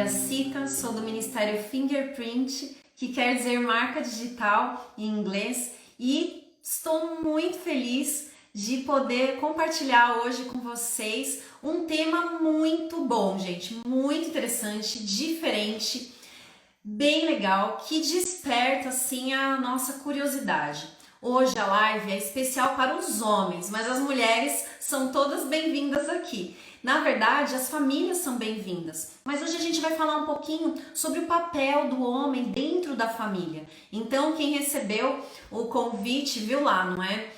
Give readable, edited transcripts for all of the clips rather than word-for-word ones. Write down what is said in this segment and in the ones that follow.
Valéria Cita, sou do Ministério Fingerprint, que quer dizer marca digital em inglês, e estou muito feliz de poder compartilhar hoje com vocês um tema muito bom, gente, muito interessante, diferente, bem legal, que desperta assim a nossa curiosidade. Hoje a live é especial para os homens, mas as mulheres são todas bem-vindas aqui. Na verdade, as famílias são bem-vindas, mas hoje a gente vai falar um pouquinho sobre o papel do homem dentro da família. Então, quem recebeu o convite viu lá, não é?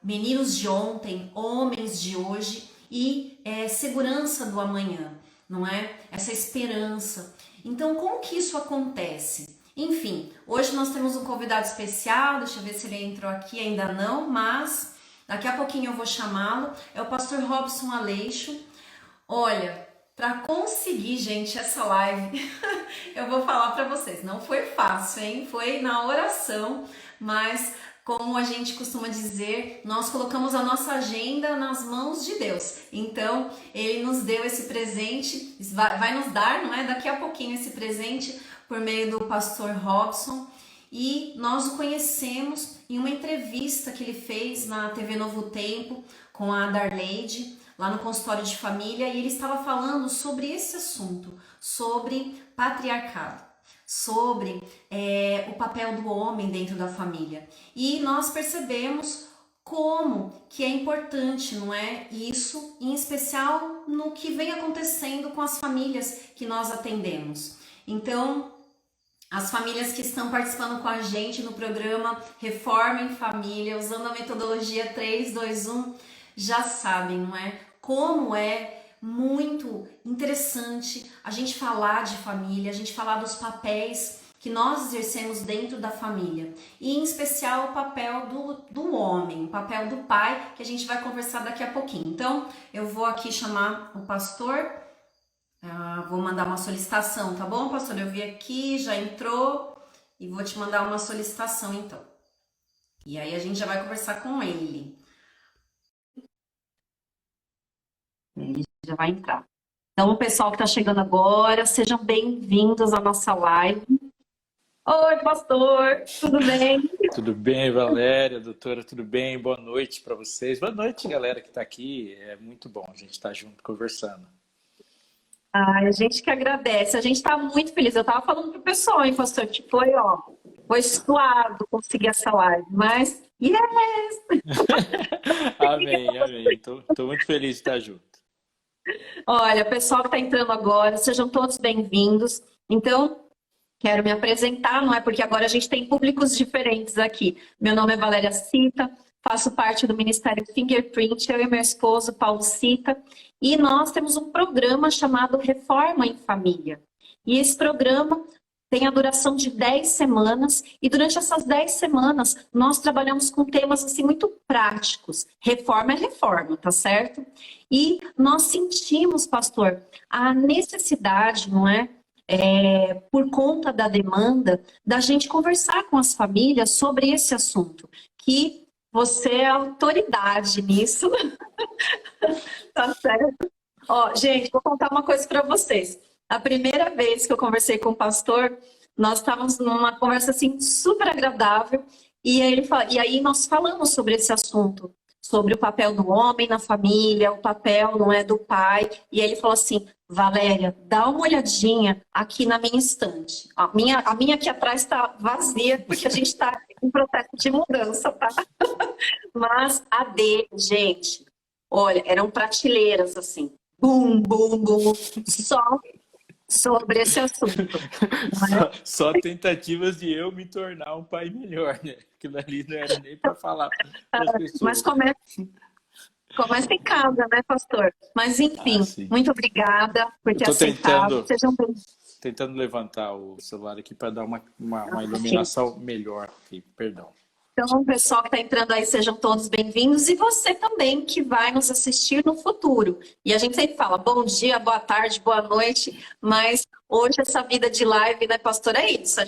Meninos de ontem, homens de hoje e segurança do amanhã, não é? Essa esperança. Então, como que isso acontece? Enfim, hoje nós temos um convidado especial, deixa eu ver se ele entrou aqui, ainda não, mas daqui a pouquinho eu vou chamá-lo, é o pastor Robson Aleixo. Olha, para conseguir, gente, essa live, eu vou falar para vocês, não foi fácil, hein? Foi na oração, mas como a gente costuma dizer, nós colocamos a nossa agenda nas mãos de Deus. Então, Ele nos deu esse presente, vai nos dar, não é? Daqui a pouquinho esse presente por meio do pastor Robson. E nós o conhecemos em uma entrevista que ele fez na TV Novo Tempo com a Darleide, lá no consultório de família, e ele estava falando sobre esse assunto, sobre patriarcado, sobre o papel do homem dentro da família. E nós percebemos como que é importante, não é? Isso, em especial no que vem acontecendo com as famílias que nós atendemos. Então, as famílias que estão participando com a gente no programa Reforma em Família, usando a metodologia 3-2-1, já sabem, não é? Como é muito interessante a gente falar de família, a gente falar dos papéis que nós exercemos dentro da família. E em especial o papel do homem, o papel do pai, que a gente vai conversar daqui a pouquinho. Então, eu vou aqui chamar o pastor. Vou mandar uma solicitação, tá bom, pastor? Eu vi aqui, já entrou e vou te mandar uma solicitação, então. E aí a gente já vai conversar com ele. Ele já vai entrar. Então, o pessoal que tá chegando agora, sejam bem-vindos à nossa live. Oi, pastor, tudo bem? Tudo bem, Valéria, doutora, tudo bem? Boa noite para vocês. Boa noite, galera que tá aqui. É muito bom a gente estar junto conversando. A gente que agradece, a gente tá muito feliz. Eu tava falando pro pessoal, hein, pastor, que foi suado conseguir essa live, mas yes! Amém, amém. Tô muito feliz de estar junto. Olha, pessoal que tá entrando agora, sejam todos bem-vindos. Então, quero me apresentar, não é? Porque agora a gente tem públicos diferentes aqui. Meu nome é Valéria Cita, faço parte do Ministério Fingerprint, eu e meu esposo, Paulo Cita, e nós temos um programa chamado Reforma em Família. E esse programa tem a duração de 10 semanas, e durante essas 10 semanas nós trabalhamos com temas assim muito práticos. Reforma é reforma, tá certo? E nós sentimos, pastor, a necessidade, não é? Por conta da demanda, da gente conversar com as famílias sobre esse assunto, que você é autoridade nisso. Tá certo? Ó, gente, vou contar uma coisa para vocês. A primeira vez que eu conversei com o pastor, nós estávamos numa conversa assim super agradável, e aí nós falamos sobre esse assunto, sobre o papel do homem na família, o papel, não é, do pai. E ele falou assim: Valéria, dá uma olhadinha aqui na minha estante. A minha aqui atrás está vazia, porque a gente está em processo de mudança, tá? Mas a dele, gente, olha, eram prateleiras assim, bum, bum, bum, só sobre esse assunto. Só tentativas de eu me tornar um pai melhor, né? Aquilo ali não era nem para falar para as pessoas. Mas começa em casa, né, pastor? Mas enfim, muito obrigada por ter aceitado. Sejam bem-vindos. Tentando levantar o celular aqui para dar uma iluminação melhor aqui, perdão. Então, pessoal que está entrando aí, sejam todos bem-vindos. E você também que vai nos assistir no futuro. E a gente sempre fala bom dia, boa tarde, boa noite. Mas hoje essa vida de live, né, pastor, é isso.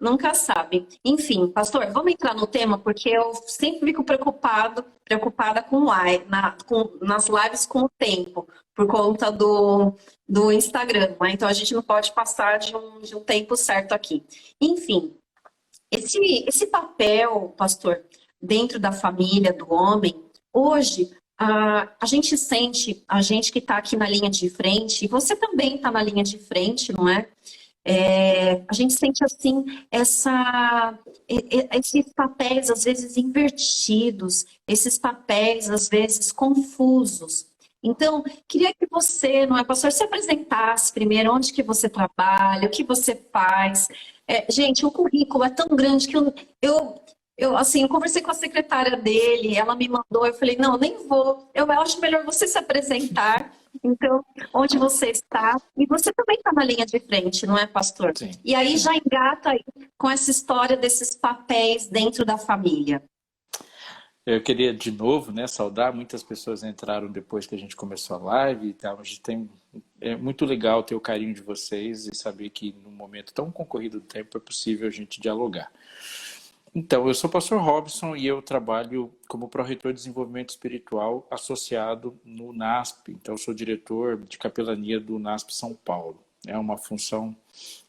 Nunca sabe. Enfim, pastor, vamos entrar no tema, porque eu sempre fico preocupada nas lives com o tempo, por conta do Instagram, né? Então a gente não pode passar de um tempo certo aqui. Enfim, esse papel, pastor, dentro da família do homem, hoje a gente sente, a gente que está aqui na linha de frente, e você também está na linha de frente, não é? A gente sente assim esses papéis às vezes invertidos, esses papéis às vezes confusos. Então, queria que você, não é, pastor, se apresentasse primeiro onde que você trabalha, o que você faz. Gente, o currículo é tão grande que eu conversei com a secretária dele, ela me mandou, eu falei, não, nem vou, eu acho melhor você se apresentar. Então, onde você está, e você também está na linha de frente, não é, pastor? Sim, E aí sim. já engata aí com essa história desses papéis dentro da família. Eu queria de novo, né, saudar. Muitas pessoas entraram depois que a gente começou a live e tal. É muito legal ter o carinho de vocês e saber que num momento tão concorrido do tempo é possível a gente dialogar. Então, eu sou o pastor Robson e eu trabalho como pró-reitor de desenvolvimento espiritual associado no NASP. Então, eu sou diretor de capelania do NASP São Paulo. É uma função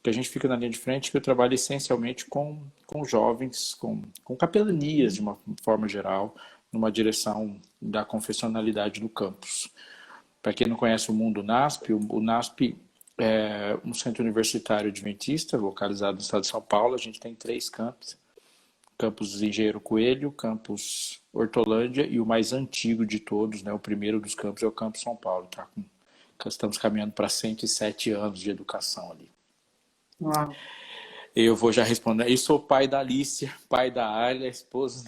que a gente fica na linha de frente, que eu trabalho essencialmente com jovens, com capelanias de uma forma geral, numa direção da confessionalidade do campus. Para quem não conhece o mundo NASP, o NASP é um centro universitário adventista localizado no estado de São Paulo. A gente tem 3 campos. Campus Engenheiro Coelho, Campus Hortolândia e o mais antigo de todos, né, o primeiro dos campos é o Campus São Paulo. Estamos caminhando para 107 anos de educação ali. Uau. Eu vou já responder. Eu sou pai da Alicia, pai da Alia, esposo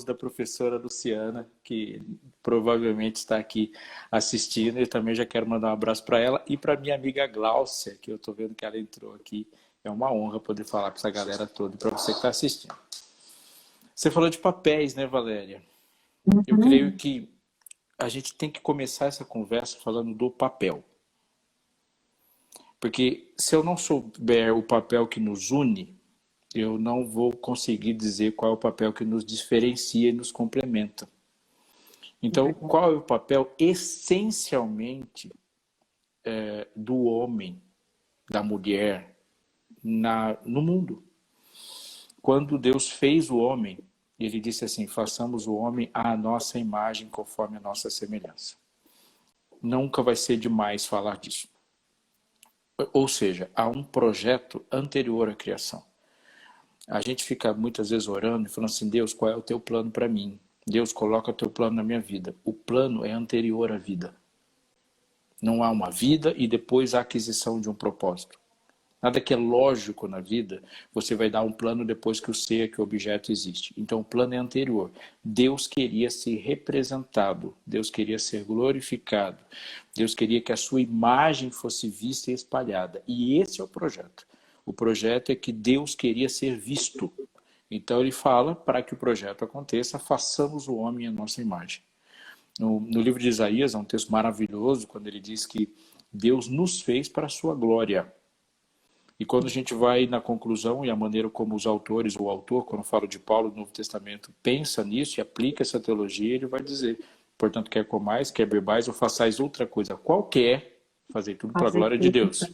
da professora Luciana, que provavelmente está aqui assistindo. Eu também já quero mandar um abraço para ela e para minha amiga Gláucia, que eu estou vendo que ela entrou aqui. É uma honra poder falar para essa galera toda e para você que está assistindo. Você falou de papéis, né, Valéria? Eu creio que a gente tem que começar essa conversa falando do papel. Porque se eu não souber o papel que nos une, eu não vou conseguir dizer qual é o papel que nos diferencia e nos complementa. Então, qual é o papel essencialmente do homem, da mulher, no mundo? Quando Deus fez o homem, ele disse assim, façamos o homem à nossa imagem, conforme a nossa semelhança. Nunca vai ser demais falar disso. Ou seja, há um projeto anterior à criação. A gente fica muitas vezes orando e falando assim, Deus, qual é o teu plano para mim? Deus, coloca o teu plano na minha vida. O plano é anterior à vida. Não há uma vida e depois a aquisição de um propósito. Nada que é lógico na vida, você vai dar um plano depois que o ser, que o objeto existe. Então o plano é anterior. Deus queria ser representado, Deus queria ser glorificado, Deus queria que a sua imagem fosse vista e espalhada. E esse é o projeto. O projeto é que Deus queria ser visto. Então ele fala, para que o projeto aconteça, façamos o homem à nossa imagem. No livro de Isaías, é um texto maravilhoso, quando ele diz que Deus nos fez para a sua glória. E quando a gente vai na conclusão e a maneira como os autores, ou o autor, quando fala de Paulo no Novo Testamento, pensa nisso e aplica essa teologia, ele vai dizer, portanto, quer comais, quer bebais ou façais outra coisa qualquer, fazer tudo para a glória de Deus.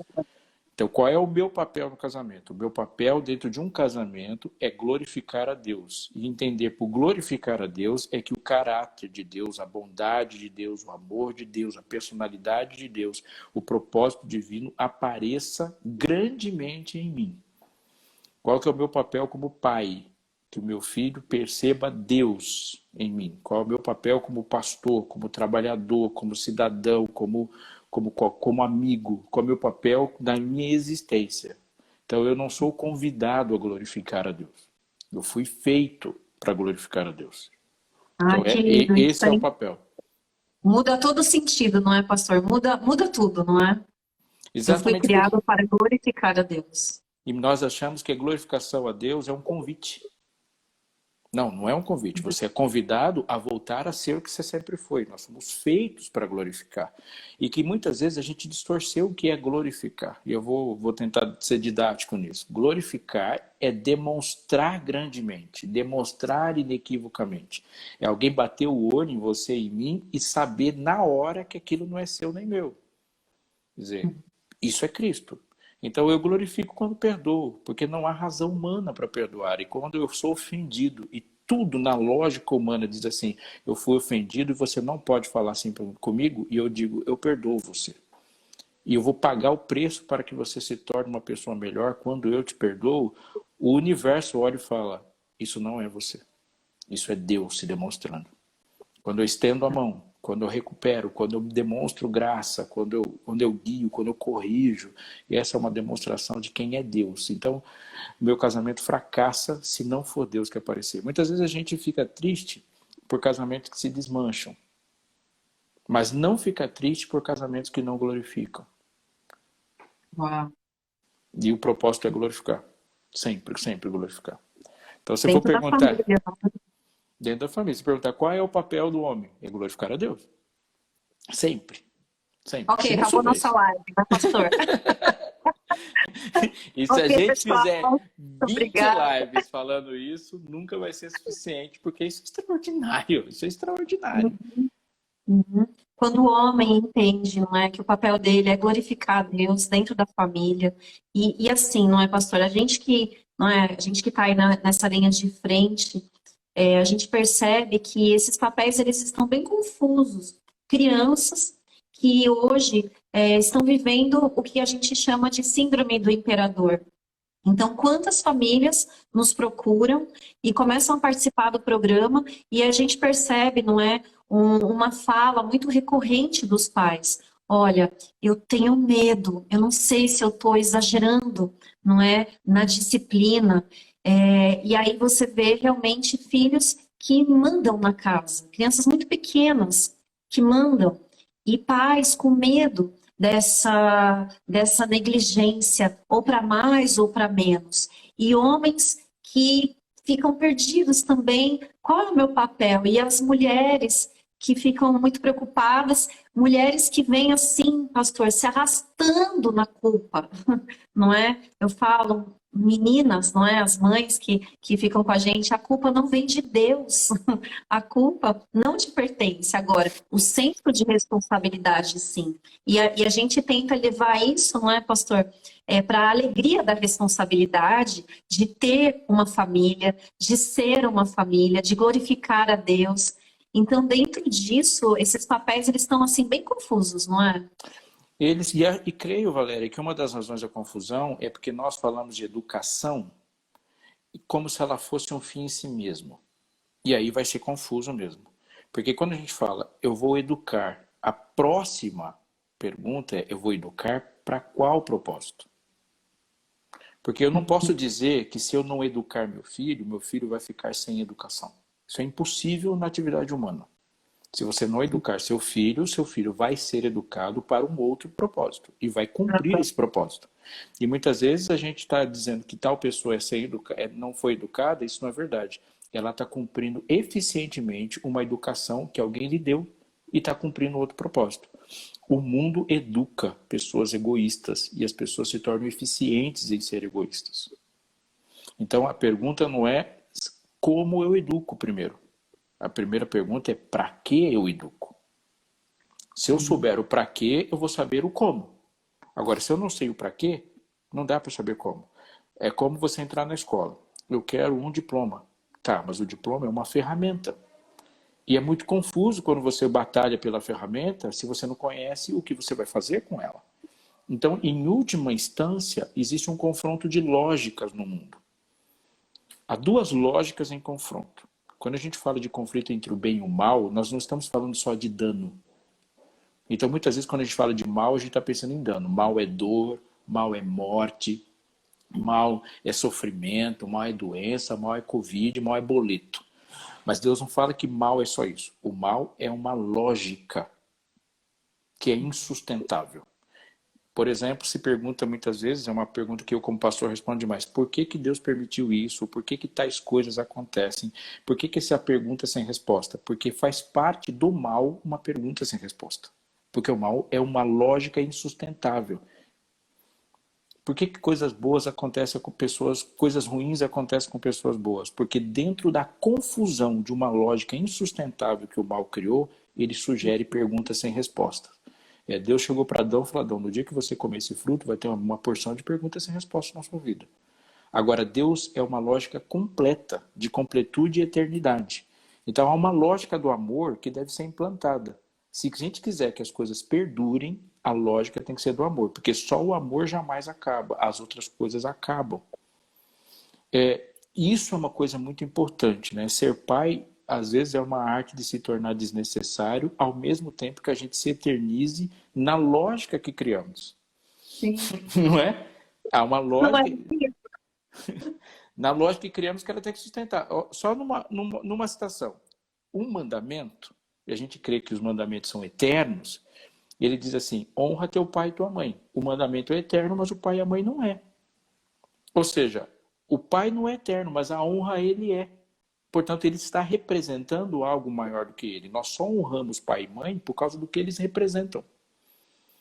Então, qual é o meu papel no casamento? O meu papel dentro de um casamento é glorificar a Deus. E entender por glorificar a Deus é que o caráter de Deus, a bondade de Deus, o amor de Deus, a personalidade de Deus, o propósito divino apareça grandemente em mim. Qual que é o meu papel como pai? Que o meu filho perceba Deus em mim. Qual é o meu papel como pastor, como trabalhador, como cidadão, como amigo, qual é o meu papel na minha existência. Então eu não sou convidado a glorificar a Deus. Eu fui feito para glorificar a Deus. Então Querido, esse é o papel. Muda todo o sentido, não é, pastor? Muda tudo, não é? Eu fui Exatamente. criado para glorificar a Deus. E nós achamos que a glorificação a Deus é um convite. Não, não é um convite. Você é convidado a voltar a ser o que você sempre foi. Nós somos feitos para glorificar. E que muitas vezes a gente distorceu o que é glorificar. E eu vou tentar ser didático nisso. Glorificar é demonstrar grandemente, demonstrar inequivocamente. É alguém bater o olho em você e em mim e saber na hora que aquilo não é seu nem meu. Quer dizer, isso é Cristo. Então eu glorifico quando perdoo, porque não há razão humana para perdoar. E quando eu sou ofendido, e tudo na lógica humana diz assim, eu fui ofendido e você não pode falar assim comigo, e eu digo, eu perdoo você. E eu vou pagar o preço para que você se torne uma pessoa melhor. Quando eu te perdoo, o universo olha e fala, isso não é você. Isso é Deus se demonstrando. Quando eu estendo a mão, quando eu recupero, quando eu demonstro graça, quando eu guio, quando eu corrijo, e essa é uma demonstração de quem é Deus. Então, meu casamento fracassa se não for Deus que aparecer. Muitas vezes a gente fica triste por casamentos que se desmancham, mas não fica triste por casamentos que não glorificam. Uau. E o propósito é glorificar. Sempre, sempre glorificar. Então, se eu for Dentro da perguntar, família. dentro da família, se perguntar qual é o papel do homem, é glorificar a Deus. Sempre. Sempre. Ok, Se não acabou souber nossa isso. live, né, pastor? E se a Ok, gente pessoal, fizer muito 20 obrigada. lives falando isso, nunca vai ser suficiente, porque isso é extraordinário. Isso é extraordinário. Uhum. Quando o homem entende, não é, que o papel dele é glorificar a Deus dentro da família, e assim, não é, pastor? A gente que, não é, a gente que está aí nessa linha de frente, a gente percebe que esses papéis eles estão bem confusos. Crianças que hoje estão vivendo o que a gente chama de síndrome do imperador. Então, quantas famílias nos procuram e começam a participar do programa e a gente percebe, não é, uma fala muito recorrente dos pais. Olha, eu tenho medo, eu não sei se eu estou exagerando, não é, na disciplina. E aí você vê realmente filhos que mandam na casa, crianças muito pequenas que mandam, e pais com medo dessa negligência, ou para mais ou para menos. E homens que ficam perdidos também, qual é o meu papel? E as mulheres que ficam muito preocupadas, mulheres que vêm assim, pastor, se arrastando na culpa, não é? Eu falo, meninas, não é? As mães que ficam com a gente, a culpa não vem de Deus, a culpa não te pertence. Agora, o senso de responsabilidade, sim. E a gente tenta levar isso, não é, pastor? Para a alegria da responsabilidade de ter uma família, de ser uma família, de glorificar a Deus. Então, dentro disso, esses papéis eles estão assim bem confusos, não é? E creio, Valéria, que uma das razões da confusão é porque nós falamos de educação como se ela fosse um fim em si mesmo. E aí vai ser confuso mesmo. Porque quando a gente fala, eu vou educar, a próxima pergunta é, eu vou educar para qual propósito? Porque eu não posso dizer que se eu não educar meu filho vai ficar sem educação. Isso é impossível na atividade humana. Se você não educar seu filho vai ser educado para um outro propósito e vai cumprir esse propósito. E muitas vezes a gente está dizendo que tal pessoa não foi educada, isso não é verdade. Ela está cumprindo eficientemente uma educação que alguém lhe deu e está cumprindo outro propósito. O mundo educa pessoas egoístas e as pessoas se tornam eficientes em ser egoístas. Então a pergunta não é como eu educo primeiro. A primeira pergunta é para que eu educo? Se eu souber o para que, eu vou saber o como. Agora, se eu não sei o para que, não dá para saber como. É como você entrar na escola. Eu quero um diploma. Tá, mas o diploma é uma ferramenta. E é muito confuso quando você batalha pela ferramenta se você não conhece o que você vai fazer com ela. Então, em última instância, existe um confronto de lógicas no mundo. Há duas lógicas em confronto. Quando a gente fala de conflito entre o bem e o mal, nós não estamos falando só de dano. Então, muitas vezes, quando a gente fala de mal, a gente está pensando em dano. Mal é dor, mal é morte, mal é sofrimento, mal é doença, mal é Covid, mal é boleto. Mas Deus não fala que mal é só isso. O mal é uma lógica que é insustentável. Por exemplo, se pergunta muitas vezes, é uma pergunta que eu como pastor respondo demais, por que que Deus permitiu isso? Por que que tais coisas acontecem? Por que que essa pergunta é sem resposta? Porque faz parte do mal uma pergunta sem resposta. Porque o mal é uma lógica insustentável. Por que que coisas boas acontecem com pessoas, coisas ruins acontecem com pessoas boas? Porque dentro da confusão de uma lógica insustentável que o mal criou, ele sugere perguntas sem resposta. Deus chegou para Adão e falou, Adão, no dia que você comer esse fruto, vai ter uma porção de perguntas sem resposta na sua vida. Agora, Deus é uma lógica completa, de completude e eternidade. Então, há uma lógica do amor que deve ser implantada. Se a gente quiser que as coisas perdurem, a lógica tem que ser do amor, porque só o amor jamais acaba, as outras coisas acabam. Isso é uma coisa muito importante, né? Ser pai, às vezes, é uma arte de se tornar desnecessário, ao mesmo tempo que a gente se eternize na lógica que criamos. Sim. Não é? Há uma Não é lógica... Na lógica que criamos que ela tem que sustentar. Só numa citação. Um mandamento, e a gente crê que os mandamentos são eternos, ele diz assim, honra teu pai e tua mãe. O mandamento é eterno, mas o pai e a mãe não é. Ou seja, o pai não é eterno, mas a honra ele é. Portanto, ele está representando algo maior do que ele. Nós só honramos pai e mãe por causa do que eles representam.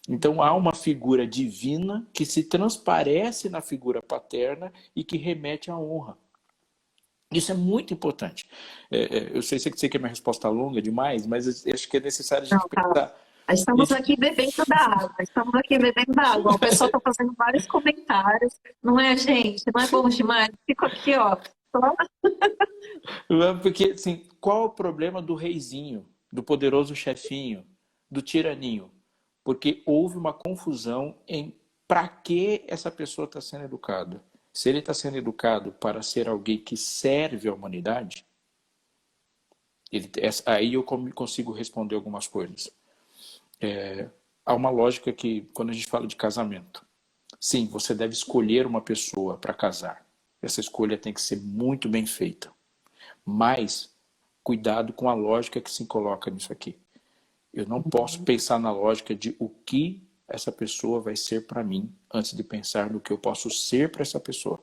Então, há uma figura divina que se transparece na figura paterna e que remete à honra. Isso é muito importante. Eu sei que a minha resposta é longa demais, mas acho que é necessário a gente pensar. Estamos aqui bebendo da água, estamos aqui bebendo da água. O pessoal está fazendo vários comentários. Não é, gente? Não é bom demais? Fico aqui, ó. Porque, assim, qual é o problema do reizinho, do poderoso chefinho, do tiraninho? Porque houve uma confusão em para que essa pessoa está sendo educada. Se ele está sendo educado para ser alguém que serve a humanidade, aí eu consigo responder algumas coisas. Há uma lógica que, quando a gente fala de casamento, sim, você deve escolher uma pessoa para casar. Essa escolha tem que ser muito bem feita. Mas, cuidado com a lógica que se coloca nisso aqui. Eu não posso pensar na lógica de o que essa pessoa vai ser para mim, antes de pensar no que eu posso ser para essa pessoa.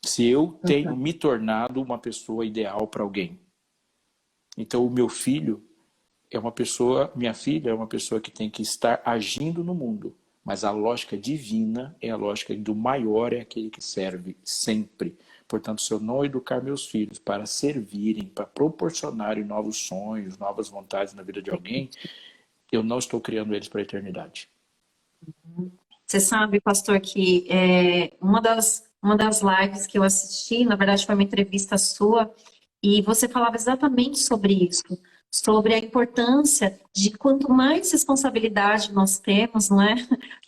Se eu tenho me tornado uma pessoa ideal para alguém, então o meu filho é uma pessoa, minha filha é uma pessoa que tem que estar agindo no mundo, mas a lógica divina é a lógica do maior, é aquele que serve sempre. Portanto, se eu não educar meus filhos para servirem, para proporcionarem novos sonhos, novas vontades na vida de alguém, eu não estou criando eles para a eternidade. Você sabe, pastor, que uma das lives que eu assisti, na verdade foi uma entrevista sua, e você falava exatamente sobre isso, sobre a importância de quanto mais responsabilidade nós temos, não é?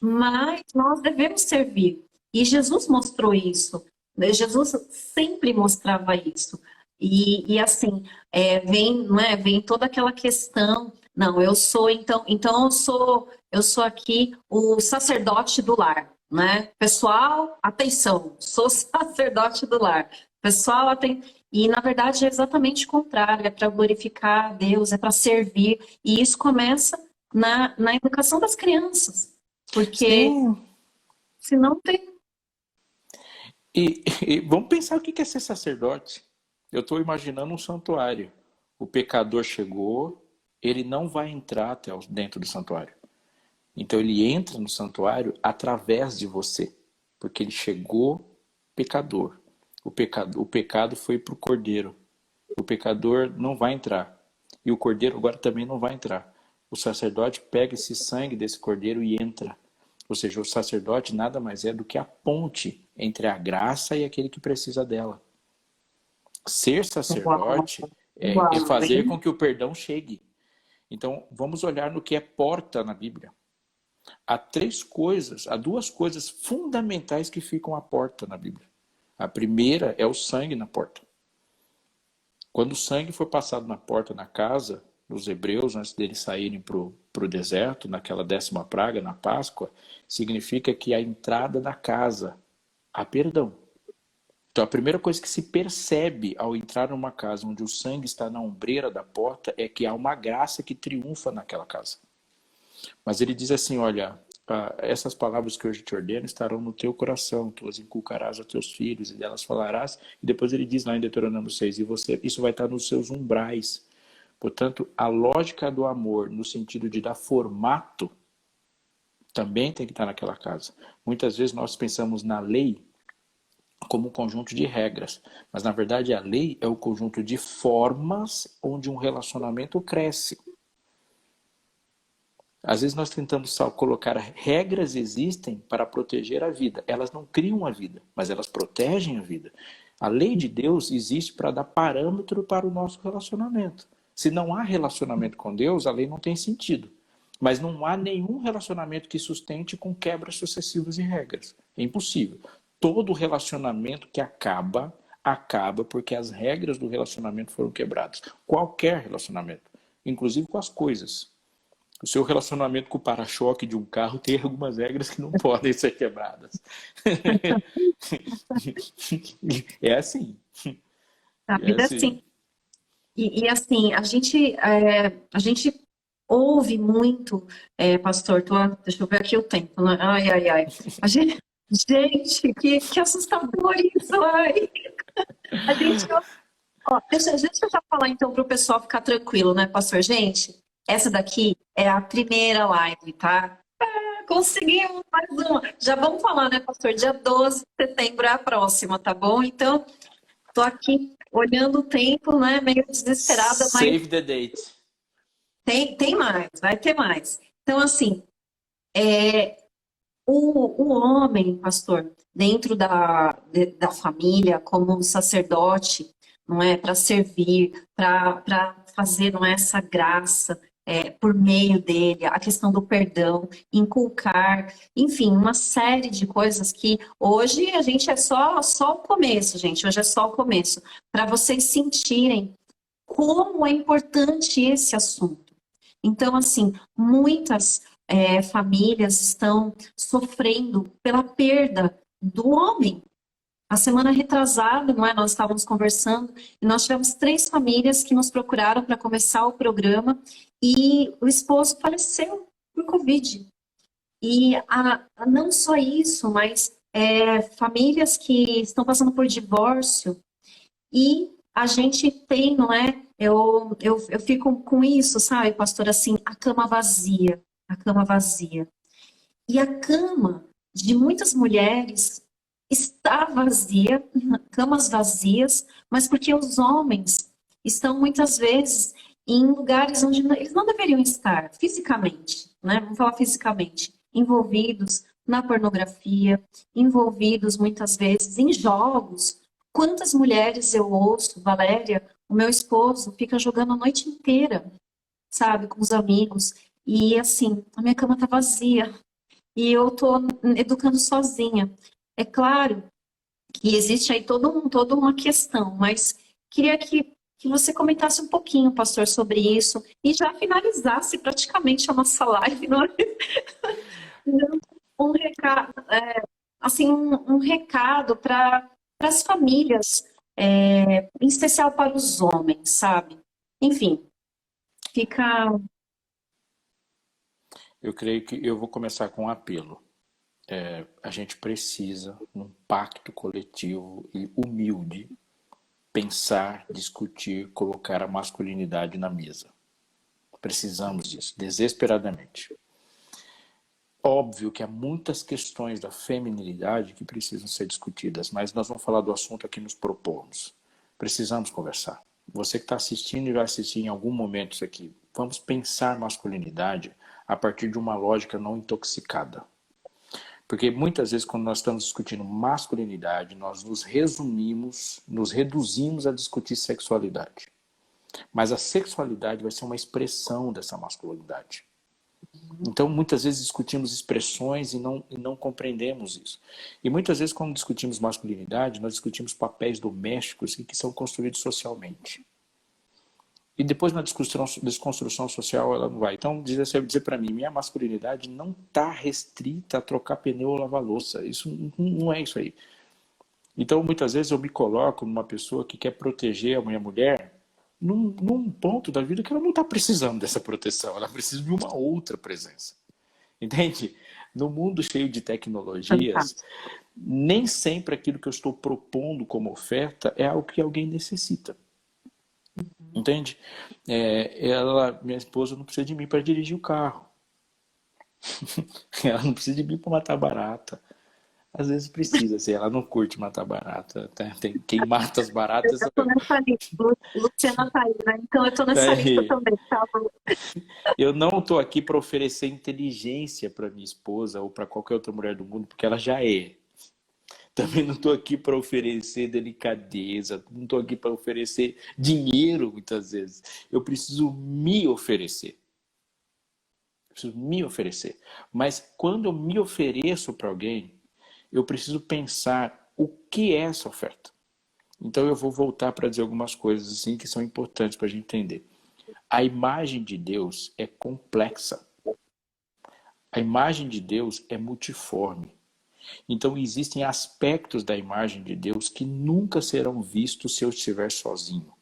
Mais nós devemos servir. E Jesus mostrou isso. Jesus sempre mostrava isso. E assim, vem toda aquela questão, não, eu sou, então eu sou aqui o sacerdote do lar, né? Pessoal, atenção, sou sacerdote do lar. Pessoal, e na verdade é exatamente o contrário, é para glorificar a Deus, é para servir, e isso começa na educação das crianças, porque se não tem... E vamos pensar o que é ser sacerdote. Eu estou imaginando um santuário. O pecador chegou, ele não vai entrar dentro do santuário. Então ele entra no santuário através de você, porque ele chegou pecador. O pecado foi para o cordeiro. O pecador não vai entrar. E o cordeiro agora também não vai entrar. O sacerdote pega esse sangue desse cordeiro e entra. Ou seja, o sacerdote nada mais é do que a ponte entre a graça e aquele que precisa dela. Ser sacerdote é fazer com que o perdão chegue. Então, vamos olhar no que é porta na Bíblia. Há duas coisas fundamentais que ficam à porta na Bíblia. A primeira é o sangue na porta. Quando o sangue foi passado na porta, na casa dos hebreus, antes deles saírem para o deserto, naquela 10ª praga, na Páscoa, significa que a entrada da casa há perdão. Então a primeira coisa que se percebe ao entrar numa casa onde o sangue está na ombreira da porta é que há uma graça que triunfa naquela casa. Mas ele diz assim, olha, essas palavras que hoje te ordeno estarão no teu coração, tu as inculcarás aos teus filhos, e delas falarás. E depois ele diz lá em Deuteronômio 6, isso vai estar nos seus umbrais. Portanto, a lógica do amor, no sentido de dar formato, também tem que estar naquela casa. Muitas vezes nós pensamos na lei como um conjunto de regras, mas na verdade a lei é o conjunto de formas onde um relacionamento cresce. Às vezes nós tentamos colocar regras existem para proteger a vida. Elas não criam a vida, mas elas protegem a vida. A lei de Deus existe para dar parâmetro para o nosso relacionamento. Se não há relacionamento com Deus, a lei não tem sentido. Mas não há nenhum relacionamento que sustente com quebras sucessivas de regras. É impossível. Todo relacionamento que acaba porque as regras do relacionamento foram quebradas. Qualquer relacionamento, inclusive com as coisas. O seu relacionamento com o para-choque de um carro tem algumas regras que não podem ser quebradas. É assim. A vida é assim. E assim, a gente ouve muito, pastor, deixa eu ver aqui o tempo, né? Ai. Gente, que assustador isso, ai. A gente, deixa eu já falar então para o pessoal ficar tranquilo, né, pastor? Gente, essa daqui é a primeira live, tá? Conseguimos mais uma. Já vamos falar, né, pastor? Dia 12 de setembro é a próxima, tá bom? Então, tô aqui olhando o tempo, né, meio desesperada, mas... Save the date. Tem mais, vai ter mais. Então, assim, o homem, pastor, dentro da família, como um sacerdote, não é, para servir, para fazer, não é, essa graça por meio dele, a questão do perdão, inculcar, enfim, uma série de coisas que hoje a gente é só o começo, gente, hoje é só o começo, para vocês sentirem como é importante esse assunto. Então, assim, muitas famílias estão sofrendo pela perda do homem. A semana retrasada, não é? Nós estávamos conversando e nós tivemos 3 famílias que nos procuraram para começar o programa e o esposo faleceu por Covid. E não só isso, mas famílias que estão passando por divórcio e a gente tem, não é? Eu fico com isso, sabe, pastor, assim, a cama vazia. E a cama de muitas mulheres está vazia, camas vazias, mas porque os homens estão muitas vezes em lugares onde eles não deveriam estar, fisicamente, né? Vamos falar fisicamente, envolvidos na pornografia, envolvidos muitas vezes em jogos. Quantas mulheres eu ouço, Valéria, o meu esposo fica jogando a noite inteira, sabe, com os amigos, e assim, a minha cama tá vazia, e eu tô educando sozinha. É claro que existe aí toda uma questão, mas queria que você comentasse um pouquinho, pastor, sobre isso, e já finalizasse praticamente a nossa live, não é? Um recado, assim, um recado para as famílias, em especial para os homens, sabe? Enfim, fica... Eu creio que eu vou começar com um apelo. A gente precisa, num pacto coletivo e humilde, pensar, discutir, colocar a masculinidade na mesa. Precisamos disso, desesperadamente. Óbvio que há muitas questões da feminilidade que precisam ser discutidas, mas nós vamos falar do assunto a que nos propomos. Precisamos conversar. Você que está assistindo e vai assistir em algum momento isso aqui, vamos pensar masculinidade a partir de uma lógica não intoxicada. Porque muitas vezes quando nós estamos discutindo masculinidade, nós nos reduzimos a discutir sexualidade. Mas a sexualidade vai ser uma expressão dessa masculinidade. Então muitas vezes discutimos expressões e não compreendemos isso. E muitas vezes quando discutimos masculinidade, nós discutimos papéis domésticos que são construídos socialmente. E depois na desconstrução social ela não vai. Então dizer para mim, minha masculinidade não está restrita a trocar pneu ou lavar louça. Isso não é isso aí. Então muitas vezes eu me coloco numa pessoa que quer proteger a minha mulher num ponto da vida que ela não está precisando dessa proteção. Ela precisa de uma outra presença. Entende? no mundo cheio de tecnologias, nem sempre aquilo que eu estou propondo como oferta é algo que alguém necessita. Entende? Minha esposa não precisa de mim para dirigir o carro. Ela não precisa de mim para matar barata. Às vezes precisa, assim, ela não curte matar barata. Tem quem mata as baratas. Eu tô nessa lista. Luciana tá aí, né? Então eu tô nessa lista também, tá? Eu não estou aqui para oferecer inteligência para minha esposa ou para qualquer outra mulher do mundo, porque ela já é. Também não estou aqui para oferecer delicadeza, não estou aqui para oferecer dinheiro, muitas vezes. Eu preciso me oferecer. Mas quando eu me ofereço para alguém, eu preciso pensar o que é essa oferta. Então eu vou voltar para dizer algumas coisas assim que são importantes para a gente entender. A imagem de Deus é complexa. A imagem de Deus é multiforme. Então existem aspectos da imagem de Deus que nunca serão vistos se eu estiver sozinho.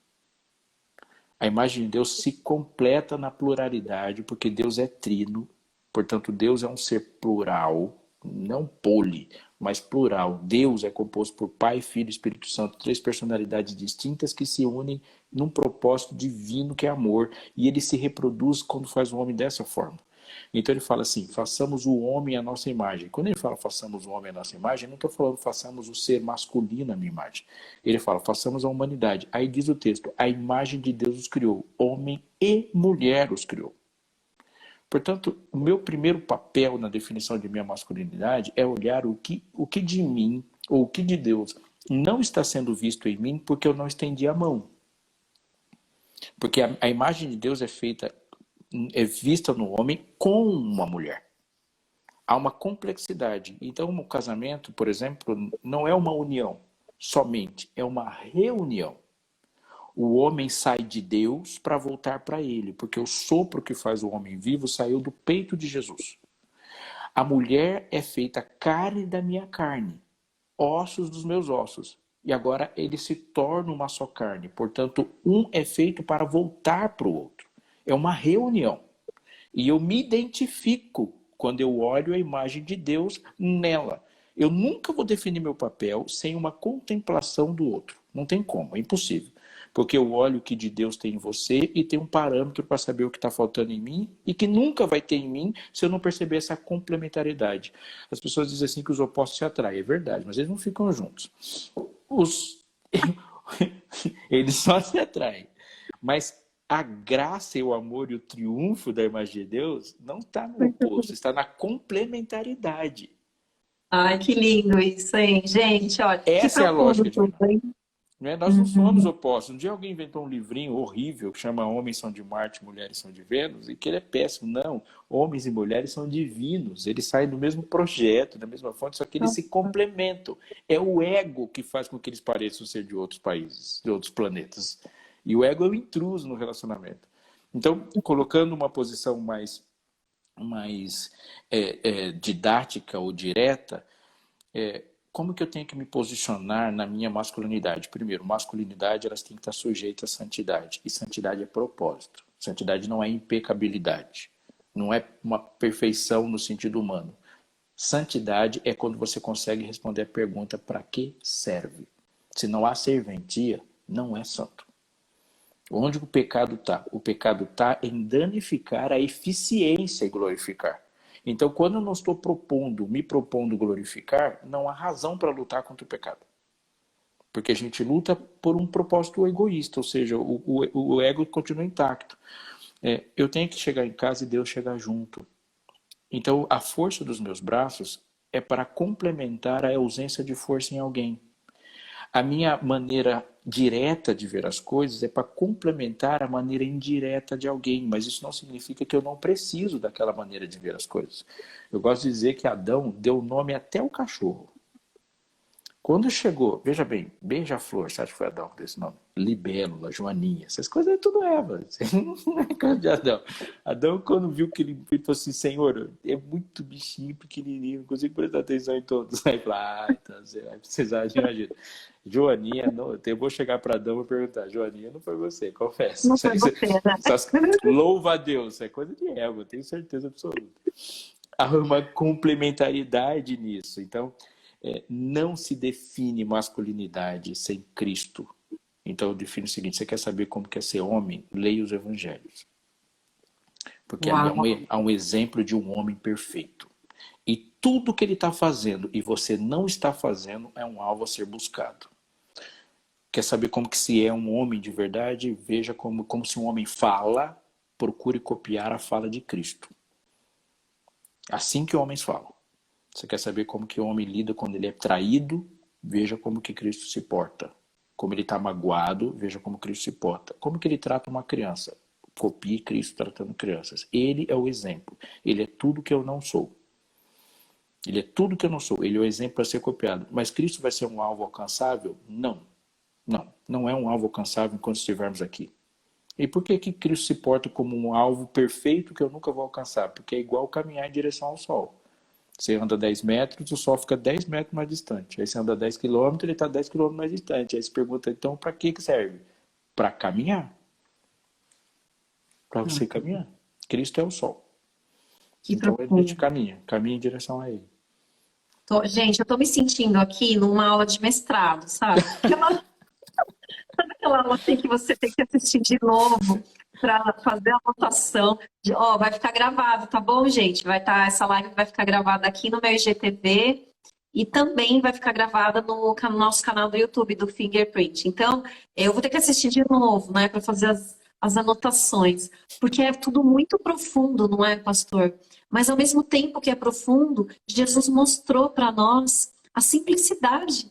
A imagem de Deus se completa na pluralidade, porque Deus é trino, portanto Deus é um ser plural, não poli, mas plural. Deus é composto por Pai, Filho e Espírito Santo, 3 personalidades distintas que se unem num propósito divino que é amor, e ele se reproduz quando faz o homem dessa forma. Então ele fala assim, façamos o homem à nossa imagem. Quando ele fala façamos o homem à nossa imagem, não estou falando façamos o ser masculino à minha imagem. Ele fala façamos a humanidade. Aí diz o texto, a imagem de Deus os criou, homem e mulher os criou. Portanto, o meu primeiro papel na definição de minha masculinidade é olhar o que de mim, ou o que de Deus não está sendo visto em mim porque eu não estendi a mão. Porque a imagem de Deus é vista no homem com uma mulher. Há uma complexidade. Então, o casamento, por exemplo, não é uma união somente, é uma reunião. O homem sai de Deus para voltar para ele, porque o sopro que faz o homem vivo saiu do peito de Jesus. A mulher é feita carne da minha carne, ossos dos meus ossos. E agora ele se torna uma só carne. Portanto, um é feito para voltar para o outro. É uma reunião. E eu me identifico quando eu olho a imagem de Deus nela. Eu nunca vou definir meu papel sem uma contemplação do outro. Não tem como, é impossível. Porque eu olho o que de Deus tem em você e tem um parâmetro para saber o que está faltando em mim e que nunca vai ter em mim se eu não perceber essa complementariedade. As pessoas dizem assim que os opostos se atraem. É verdade, mas eles não ficam juntos. Eles só se atraem. Mas a graça e o amor e o triunfo da imagem de Deus não está no oposto, está na complementaridade. Ai, que lindo isso, hein? Gente, olha, essa é a lógica de tudo, hein? Nós não somos opostos. Um dia alguém inventou um livrinho horrível que chama Homens são de Marte, Mulheres são de Vênus, e que ele é péssimo. Não, homens e mulheres são divinos. Eles saem do mesmo projeto, da mesma fonte, só que eles se complementam. É o ego que faz com que eles pareçam ser de outros países, de outros planetas. E o ego é o intruso no relacionamento. Então, colocando uma posição mais didática ou direta, como que eu tenho que me posicionar na minha masculinidade? Primeiro, masculinidade, elas têm que estar sujeitas à santidade. E santidade é propósito. Santidade não é impecabilidade. Não é uma perfeição no sentido humano. Santidade é quando você consegue responder a pergunta para que serve. Se não há serventia, não é santo. Onde o pecado está? O pecado está em danificar a eficiência e glorificar. Então, quando eu não estou me propondo glorificar, não há razão para lutar contra o pecado. Porque a gente luta por um propósito egoísta, ou seja, o ego continua intacto. Eu tenho que chegar em casa e Deus chegar junto. Então, a força dos meus braços é para complementar a ausência de força em alguém. A minha maneira direta de ver as coisas é para complementar a maneira indireta de alguém, mas isso não significa que eu não preciso daquela maneira de ver as coisas. Eu gosto de dizer que Adão deu nome até ao cachorro. Quando chegou, veja bem, beija-flor, você acha que foi Adão desse nome? Libélula, Joaninha, essas coisas é tudo Eva. Não é coisa de Adão. Adão, quando viu que ele falou assim, Senhor, é muito bichinho pequenininho, não consigo prestar atenção em todos. Aí falou, então você vai precisar de ajuda. Joaninha, não, eu vou chegar para Adão e perguntar, Joaninha, não foi você, confesso. Não foi você, né? Louva a Deus, é coisa de Eva, tenho certeza absoluta. há uma complementariedade nisso. Então, não se define masculinidade sem Cristo. Então, eu defino o seguinte: você quer saber como que é ser homem? Leia os evangelhos. Porque ali Uau. há um exemplo de um homem perfeito. E tudo que ele está fazendo e você não está fazendo é um alvo a ser buscado. Quer saber como que se é um homem de verdade? Veja como se um homem fala, procure copiar a fala de Cristo. Assim que homens falam. Você quer saber como que o homem lida quando ele é traído? Veja como que Cristo se porta. Como ele está magoado, veja como Cristo se porta. Como que ele trata uma criança? Copie Cristo tratando crianças. Ele é o exemplo. Ele é tudo que eu não sou. Ele é tudo que eu não sou. Ele é o exemplo a ser copiado. Mas Cristo vai ser um alvo alcançável? Não. Não é um alvo alcançável enquanto estivermos aqui. E por que que Cristo se porta como um alvo perfeito que eu nunca vou alcançar? Porque é igual caminhar em direção ao sol. Você anda 10 metros, o sol fica 10 metros mais distante. Aí você anda 10 quilômetros, ele está 10 quilômetros mais distante. Aí você pergunta, então, para que serve? Para caminhar. Para você caminhar. Cristo é o sol. Que Então a gente profundo. caminha em direção a ele. Gente, eu tô me sentindo aqui numa aula de mestrado, sabe? Sabe aquela aula assim que você tem que assistir de novo para fazer a anotação de, ó, vai ficar gravado, tá bom, gente? Essa live vai ficar gravada aqui no meu IGTV e também vai ficar gravada no nosso canal do YouTube, do Fingerprint. Então, eu vou ter que assistir de novo, né, para fazer as anotações, porque é tudo muito profundo, não é, pastor? Mas ao mesmo tempo que é profundo, Jesus mostrou para nós a simplicidade,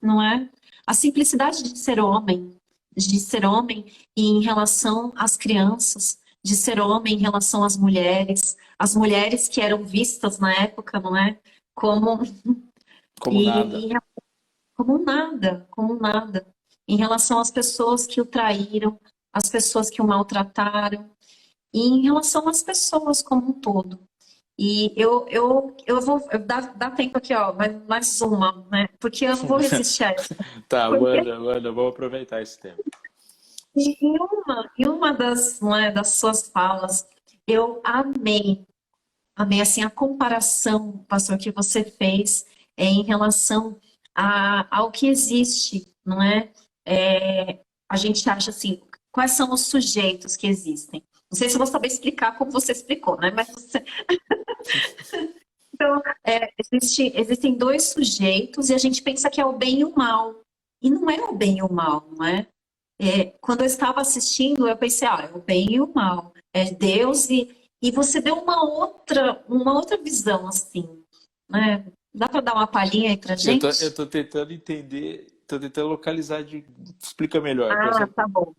não é? A simplicidade de ser homem em relação às crianças, de ser homem em relação às mulheres, as mulheres que eram vistas na época, não é? Como Como nada. e como nada, em relação às pessoas que o traíram, às pessoas que o maltrataram, e em relação às pessoas como um todo. E eu vou dar tempo aqui, ó, mais uma, né? Porque eu não vou resistir a essa. Tá, Porque manda, vamos aproveitar esse tempo. em uma das, não é, das suas falas, eu amei assim a comparação, pastor, que você fez em relação ao que existe, não é? A gente acha assim, quais são os sujeitos que existem? Não sei se eu vou saber explicar como você explicou, né? Mas então, existem dois sujeitos e a gente pensa que é o bem e o mal. E não é o bem e o mal, não é? Quando eu estava assistindo, eu pensei, é o bem e o mal. É Deus e você deu uma outra visão, assim, né? Dá para dar uma palhinha aí pra gente? Eu tô tentando entender, tô tentando localizar explica melhor. Ah, tá bom.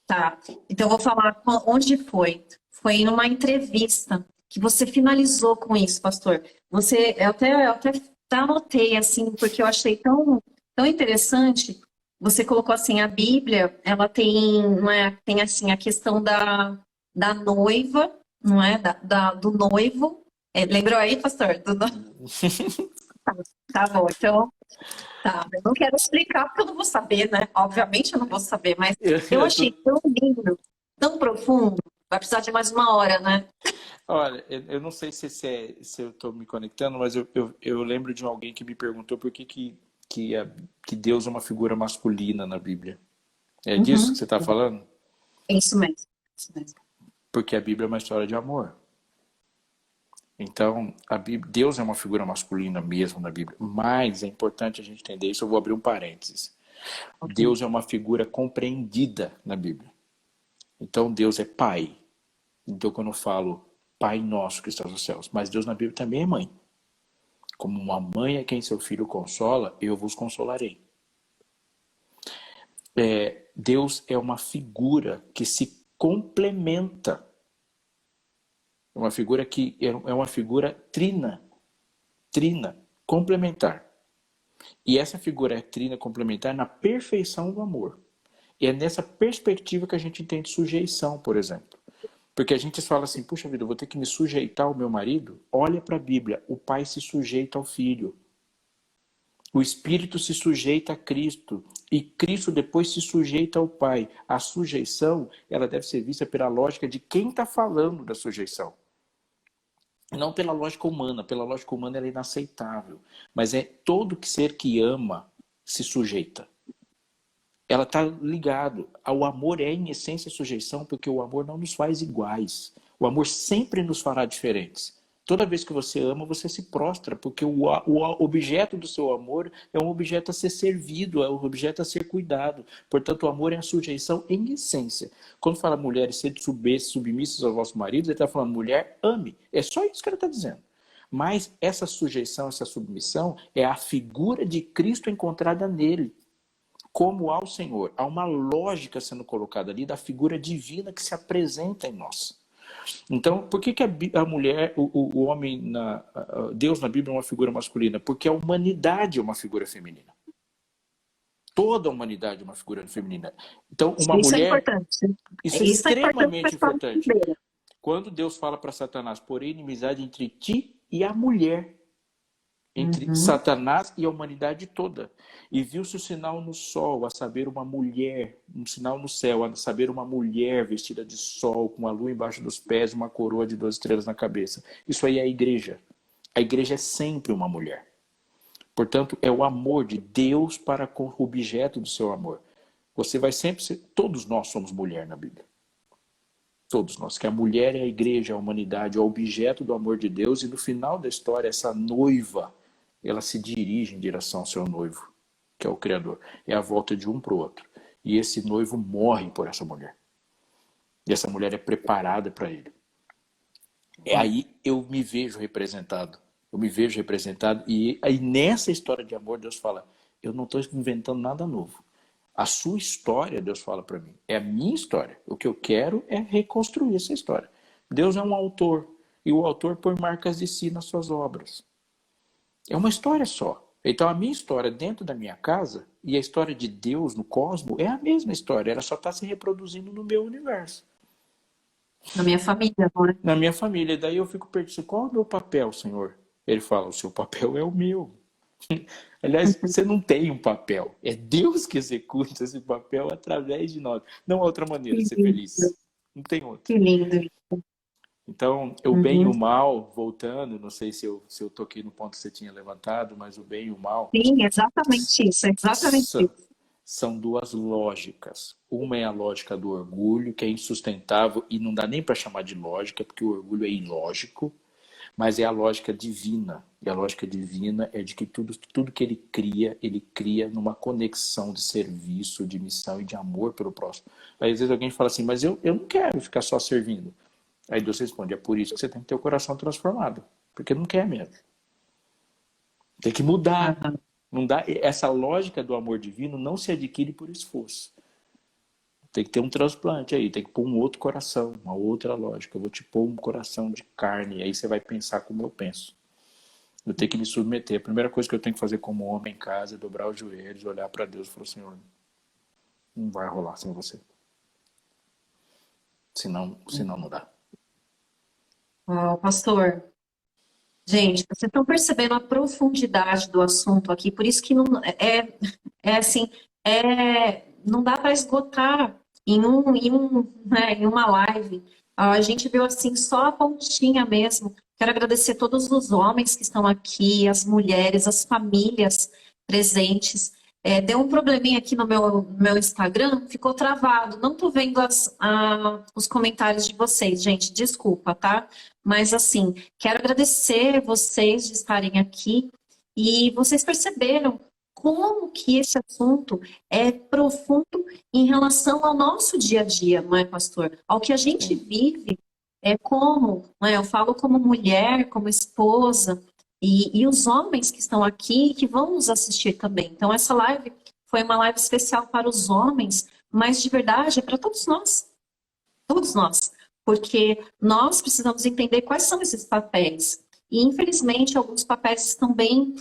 Tá. Então, eu vou falar onde foi. Foi numa entrevista que você finalizou com isso, pastor. Eu até anotei, assim, porque eu achei tão interessante. Você colocou assim, a Bíblia, ela tem, não é, tem assim, a questão da noiva, não é? Do noivo. Lembrou aí, pastor? Tá bom, então, tá. Eu não quero explicar porque eu não vou saber, né? Obviamente eu não vou saber, mas eu Eu achei tô- tão lindo, tão profundo. Vai precisar de mais uma hora, né? Olha, eu não sei se eu estou me conectando, mas eu lembro de alguém que me perguntou por que Deus é uma figura masculina na Bíblia. É disso que Uhum. você está falando? É isso mesmo. Isso mesmo. Porque a Bíblia é uma história de amor. Então, Deus é uma figura masculina mesmo na Bíblia, mas é importante a gente entender isso. Eu vou abrir um parênteses. Ok. Deus é uma figura compreendida na Bíblia. Então, Deus é pai. Então, quando eu falo Pai nosso que estás nos céus, mas Deus na Bíblia também é mãe. Como uma mãe é quem seu filho consola, eu vos consolarei. Deus é uma figura que se complementa. É uma figura que é uma figura trina, complementar. E essa figura é trina, complementar na perfeição do amor. E é nessa perspectiva que a gente entende sujeição, por exemplo. Porque a gente fala assim, puxa vida, eu vou ter que me sujeitar ao meu marido? Olha para a Bíblia, o pai se sujeita ao filho. O Espírito se sujeita a Cristo. E Cristo depois se sujeita ao Pai. A sujeição, ela deve ser vista pela lógica de quem está falando da sujeição. Não pela lógica humana ela é inaceitável, mas é todo ser que ama se sujeita. Ela está ligado. O amor é, em essência, sujeição, porque o amor não nos faz iguais. O amor sempre nos fará diferentes. Toda vez que você ama, você se prostra, porque o objeto do seu amor é um objeto a ser servido, é um objeto a ser cuidado. Portanto, o amor é a sujeição em essência. Quando fala mulheres sede submissas aos vossos maridos, ele está falando mulher, ame. É só isso que ele está dizendo. Mas essa sujeição, essa submissão, é a figura de Cristo encontrada nele. Como ao Senhor. Há uma lógica sendo colocada ali da figura divina que se apresenta em nós. Então, por que a mulher, o homem, Deus na Bíblia é uma figura masculina? Porque a humanidade é uma figura feminina. Toda a humanidade é uma figura feminina. Então, uma Isso mulher... é importante. Isso é Isso extremamente importante. Primeiro. Quando Deus fala para Satanás, porém, inimizade entre ti e a mulher, entre Satanás e a humanidade toda. E viu-se o sinal no sol, a saber uma mulher, um sinal no céu, a saber uma mulher vestida de sol, com a lua embaixo dos pés, uma coroa de 12 estrelas na cabeça. Isso aí é a igreja. A igreja é sempre uma mulher. Portanto, é o amor de Deus para com o objeto do seu amor. Você vai sempre ser... Todos nós somos mulher na Bíblia. Todos nós. Que a mulher é a igreja, a humanidade, é o objeto do amor de Deus. E no final da história, essa noiva, ela se dirige em direção ao seu noivo, que é o Criador. É a volta de um para o outro. E esse noivo morre por essa mulher. E essa mulher é preparada para ele. É aí eu me vejo representado. Eu me vejo representado. E aí nessa história de amor, Deus fala, eu não estou inventando nada novo. A sua história, Deus fala para mim, é a minha história. O que eu quero é reconstruir essa história. Deus é um autor. E o autor põe marcas de si nas suas obras. É uma história só. Então a minha história dentro da minha casa e a história de Deus no cosmos é a mesma história. Ela só está se reproduzindo no meu universo. Na minha família, agora. Na minha família. Daí eu fico perguntando, qual é o meu papel, Senhor? Ele fala, o seu papel é o meu. Aliás, você não tem um papel. É Deus que executa esse papel através de nós. Não há outra maneira de ser feliz. Não tem outra. Que lindo. Então, o bem e o mal, voltando, não sei se eu toquei no ponto que você tinha levantado, mas o bem e o mal... Sim, exatamente isso, isso. São duas lógicas. Uma é a lógica do orgulho, que é insustentável e não dá nem para chamar de lógica, porque o orgulho é ilógico, mas é a lógica divina. E a lógica divina é de que tudo que ele cria numa conexão de serviço, de missão e de amor pelo próximo. Aí, às vezes alguém fala assim, mas eu não quero ficar só servindo. Aí Deus responde, é por isso que você tem que ter o coração transformado. Porque não quer mesmo. Tem que mudar. Não dá, essa lógica do amor divino não se adquire por esforço. Tem que ter um transplante aí, tem que pôr um outro coração, uma outra lógica. Eu vou te pôr um coração de carne, e aí você vai pensar como eu penso. Eu tenho que me submeter. A primeira coisa que eu tenho que fazer como homem em casa é dobrar os joelhos, olhar para Deus e falar, Senhor, não vai rolar sem você. Senão não dá. Pastor, gente, vocês estão percebendo a profundidade do assunto aqui, por isso que não não dá para esgotar em uma live. A gente viu assim só a pontinha mesmo. Quero agradecer todos os homens que estão aqui, as mulheres, as famílias presentes. Deu um probleminha aqui no meu Instagram, ficou travado. Não estou vendo os comentários de vocês, gente, desculpa, tá? Mas assim, quero agradecer vocês de estarem aqui e vocês perceberam como que esse assunto é profundo em relação ao nosso dia a dia, não é, pastor? Ao que a gente vive, eu falo como mulher, como esposa, e os homens que estão aqui, que vão nos assistir também. Então, essa live foi uma live especial para os homens, mas de verdade é para todos nós. Todos nós. Porque nós precisamos entender quais são esses papéis. E, infelizmente, alguns papéis estão bem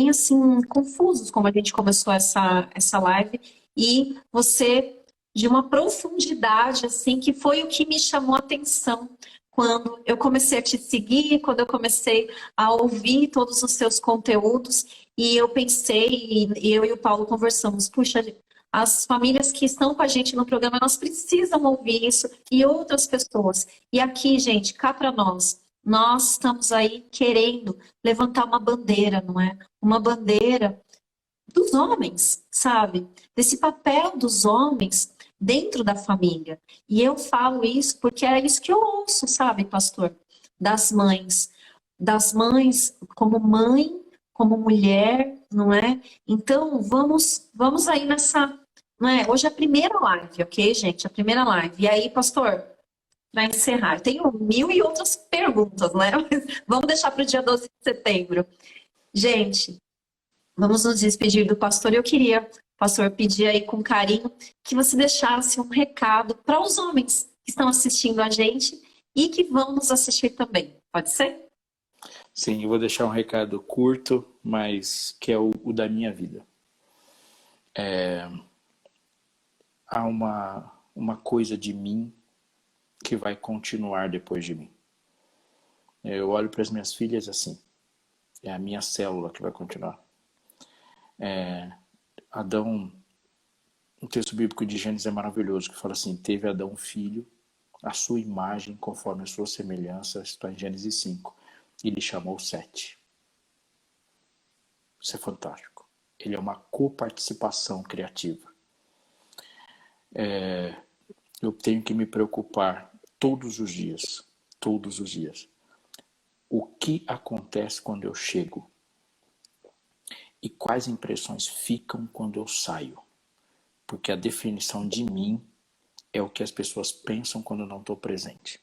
assim, confusos, como a gente começou essa live. E você, de uma profundidade, assim, que foi o que me chamou a atenção quando eu comecei a te seguir, quando eu comecei a ouvir todos os seus conteúdos. E eu pensei, e eu e o Paulo conversamos, puxa, as famílias que estão com a gente no programa, elas precisam ouvir isso, e outras pessoas. E aqui, gente, cá para nós, nós estamos aí querendo levantar uma bandeira, não é? Uma bandeira dos homens, sabe? Desse papel dos homens dentro da família. E eu falo isso porque é isso que eu ouço, sabe, pastor? Das mães. Das mães como mãe, como mulher, não é? Então, vamos aí nessa, não é? Hoje é a primeira live, ok, gente? A primeira live. E aí, pastor, para encerrar, eu tenho mil e outras perguntas, né? Mas vamos deixar para o dia 12 de setembro. Gente, vamos nos despedir do pastor. Eu queria, pastor, pedir aí com carinho que você deixasse um recado para os homens que estão assistindo a gente e que vão nos assistir também. Pode ser? Sim, eu vou deixar um recado curto, mas que é o da minha vida. Há uma coisa de mim que vai continuar depois de mim. Eu olho para as minhas filhas assim, é a minha célula que vai continuar. Adão, um texto bíblico de Gênesis é maravilhoso, que fala assim, teve Adão um filho, a sua imagem, conforme a sua semelhança, está em Gênesis 5, e lhe chamou Sete. Isso é fantástico. Ele é uma coparticipação criativa. Eu tenho que me preocupar todos os dias, o que acontece quando eu chego e quais impressões ficam quando eu saio. Porque a definição de mim é o que as pessoas pensam quando eu não estou presente.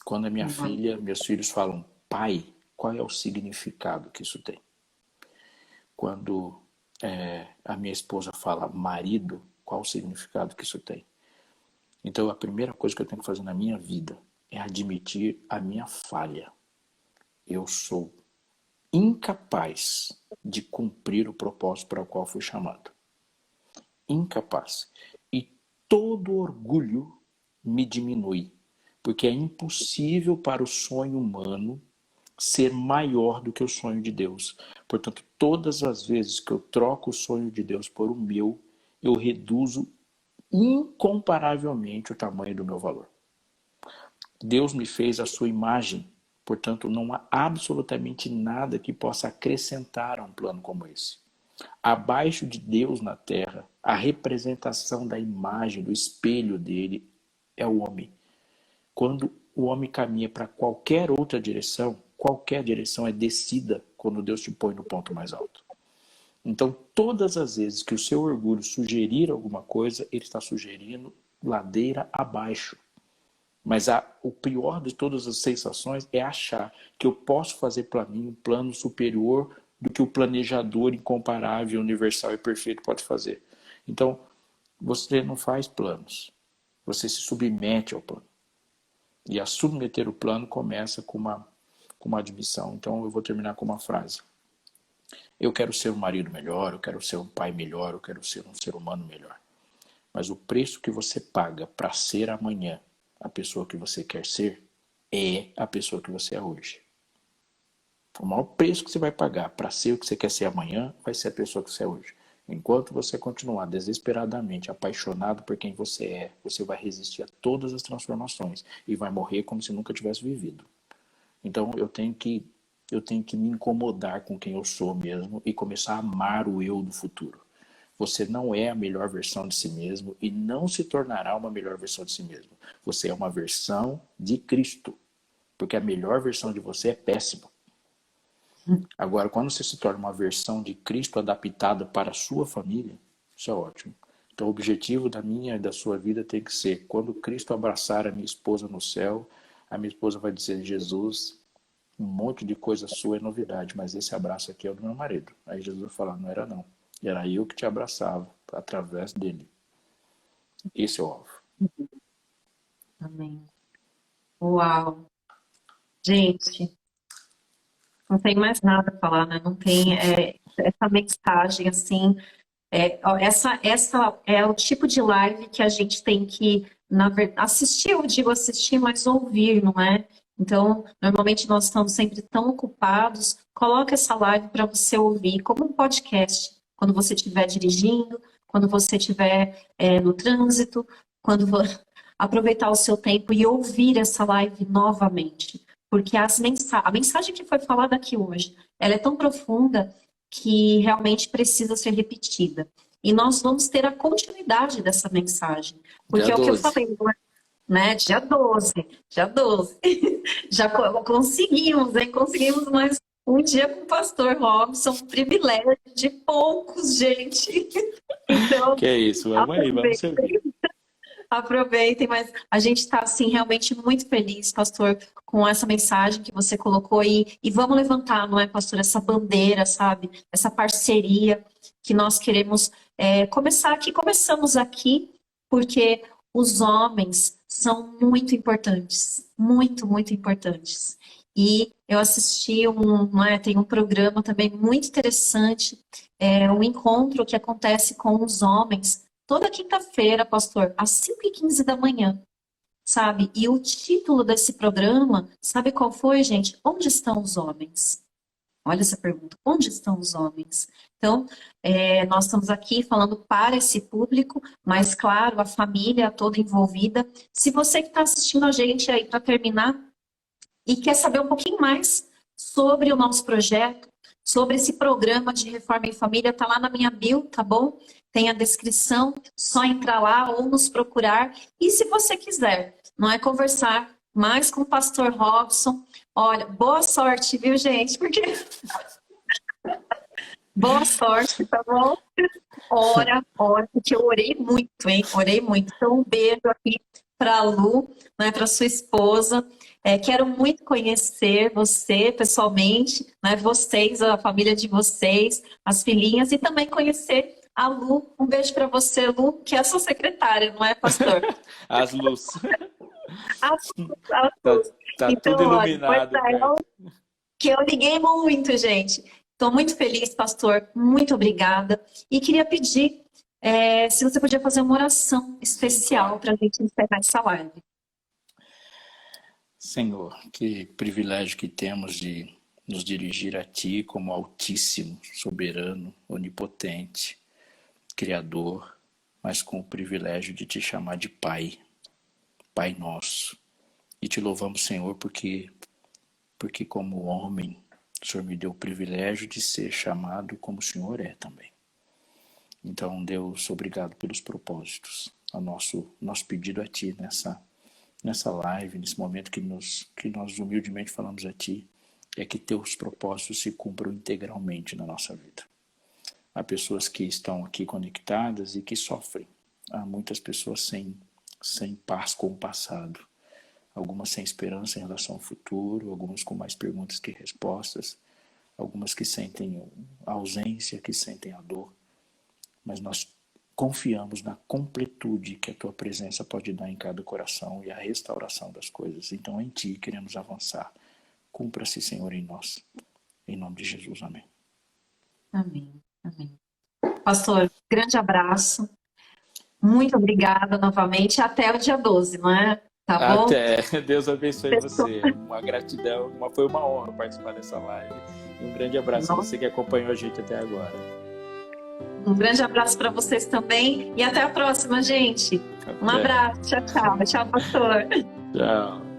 Quando a minha filha, meus filhos falam, pai, qual é o significado que isso tem? Quando a minha esposa fala, marido, qual o significado que isso tem? Então a primeira coisa que eu tenho que fazer na minha vida é admitir a minha falha. Eu sou incapaz de cumprir o propósito para o qual fui chamado. Incapaz. E todo orgulho me diminui, porque é impossível para o sonho humano ser maior do que o sonho de Deus. Portanto, todas as vezes que eu troco o sonho de Deus por o meu, eu reduzo incomparavelmente o tamanho do meu valor. Deus me fez a sua imagem, portanto, não há absolutamente nada que possa acrescentar a um plano como esse. Abaixo de Deus na terra, a representação da imagem, do espelho dele, é o homem. Quando o homem caminha para qualquer outra direção, qualquer direção é descida quando Deus te põe no ponto mais alto. Então, todas as vezes que o seu orgulho sugerir alguma coisa, ele está sugerindo ladeira abaixo. Mas o pior de todas as sensações é achar que eu posso fazer para mim um plano superior do que o planejador incomparável, universal e perfeito pode fazer. Então, você não faz planos. Você se submete ao plano. E a submeter o plano começa com uma admissão. Então, eu vou terminar com uma frase. Eu quero ser um marido melhor, eu quero ser um pai melhor, eu quero ser um ser humano melhor. Mas o preço que você paga para ser amanhã a pessoa que você quer ser é a pessoa que você é hoje. O maior preço que você vai pagar para ser o que você quer ser amanhã vai ser a pessoa que você é hoje. Enquanto você continuar desesperadamente apaixonado por quem você é, você vai resistir a todas as transformações e vai morrer como se nunca tivesse vivido. Então eu tenho que me incomodar com quem eu sou mesmo e começar a amar o eu do futuro. Você não é a melhor versão de si mesmo e não se tornará uma melhor versão de si mesmo. Você é uma versão de Cristo, porque a melhor versão de você é péssima. Agora, quando você se torna uma versão de Cristo adaptada para a sua família, isso é ótimo. Então, o objetivo da minha e da sua vida tem que ser, quando Cristo abraçar a minha esposa no céu, a minha esposa vai dizer, Jesus, um monte de coisa sua é novidade, mas esse abraço aqui é o do meu marido. Aí Jesus vai falar, não era não. Era eu que te abraçava, através dele. Esse é o alvo. Amém. Uau. Gente, não tem mais nada a falar, né? Não tem essa mensagem assim. Essa é o tipo de live que a gente tem que, na verdade, assistir, eu digo assistir, mas ouvir, não é? Então, normalmente nós estamos sempre tão ocupados. Coloca essa live para você ouvir, como um podcast, quando você estiver dirigindo, quando você estiver no trânsito, quando aproveitar o seu tempo e ouvir essa live novamente. Porque a mensagem que foi falada aqui hoje, ela é tão profunda que realmente precisa ser repetida. E nós vamos ter a continuidade dessa mensagem. Porque Dia é o que eu 12. falei, né? Dia 12. Dia 12. Já conseguimos, hein? Conseguimos mais um dia com o pastor Robson, um privilégio de poucos, gente. Então, Que é isso, vamos aí, vamos servir. aproveitem, mas a gente está, assim, realmente muito feliz, pastor, com essa mensagem que você colocou e vamos levantar, não é, pastor, essa bandeira, sabe? Essa parceria que nós queremos começar aqui. Começamos aqui porque os homens são muito importantes, muito, muito importantes. E eu assisti tem um programa também muito interessante, um encontro que acontece com os homens toda quinta-feira, pastor, às 5h15 da manhã, sabe? E o título desse programa, sabe qual foi, gente? Onde estão os homens? Olha essa pergunta. Onde estão os homens? Então, nós estamos aqui falando para esse público, mas, claro, a família toda envolvida. Se você que está assistindo a gente aí para terminar e quer saber um pouquinho mais sobre o nosso projeto, sobre esse programa de Reforma em Família, tá lá na minha bio, tá bom? Tem a descrição, só entrar lá ou nos procurar. E se você quiser, não é conversar mais com o pastor Robson, olha, boa sorte, viu, gente? Porque boa sorte, tá bom? Ora, porque eu orei muito, hein? Orei muito. Então, um beijo aqui para a Lu, né, para sua esposa. Quero muito conhecer você pessoalmente, né, vocês, a família de vocês, as filhinhas, e também conhecer a Lu. Um beijo para você, Lu, que é a sua secretária, não é, pastor? As luzes. As Luz. Tá Então, tudo olha, iluminado, cara. que eu liguei muito, gente. Estou muito feliz, pastor. Muito obrigada. E queria pedir se você podia fazer uma oração especial para a gente encerrar essa live. Senhor, que privilégio que temos de nos dirigir a Ti como Altíssimo, Soberano, Onipotente, Criador, mas com o privilégio de Te chamar de Pai, Pai nosso. E Te louvamos, Senhor, porque como homem, o Senhor me deu o privilégio de ser chamado como o Senhor é também. Então, Deus, obrigado pelos propósitos. O nosso pedido a Ti nessa live, nesse momento que nós humildemente falamos a Ti, é que Teus propósitos se cumpram integralmente na nossa vida. Há pessoas que estão aqui conectadas e que sofrem. Há muitas pessoas sem paz com o passado. Algumas sem esperança em relação ao futuro, algumas com mais perguntas que respostas, algumas que sentem a ausência, que sentem a dor. Mas nós confiamos na completude que a Tua presença pode dar em cada coração e a restauração das coisas. Então, em Ti queremos avançar. Cumpra-se, Senhor, em nós. Em nome de Jesus, amém. Amém, amém. Pastor, grande abraço. Muito obrigada novamente. Até o dia 12, não é? Tá bom? Até. Deus abençoe você. Uma gratidão. Foi uma honra participar dessa live. E um grande abraço a você que acompanhou a gente até agora. Um grande abraço para vocês também. E até a próxima, gente. Um abraço. Tchau, tchau. Tchau, pastor. Tchau.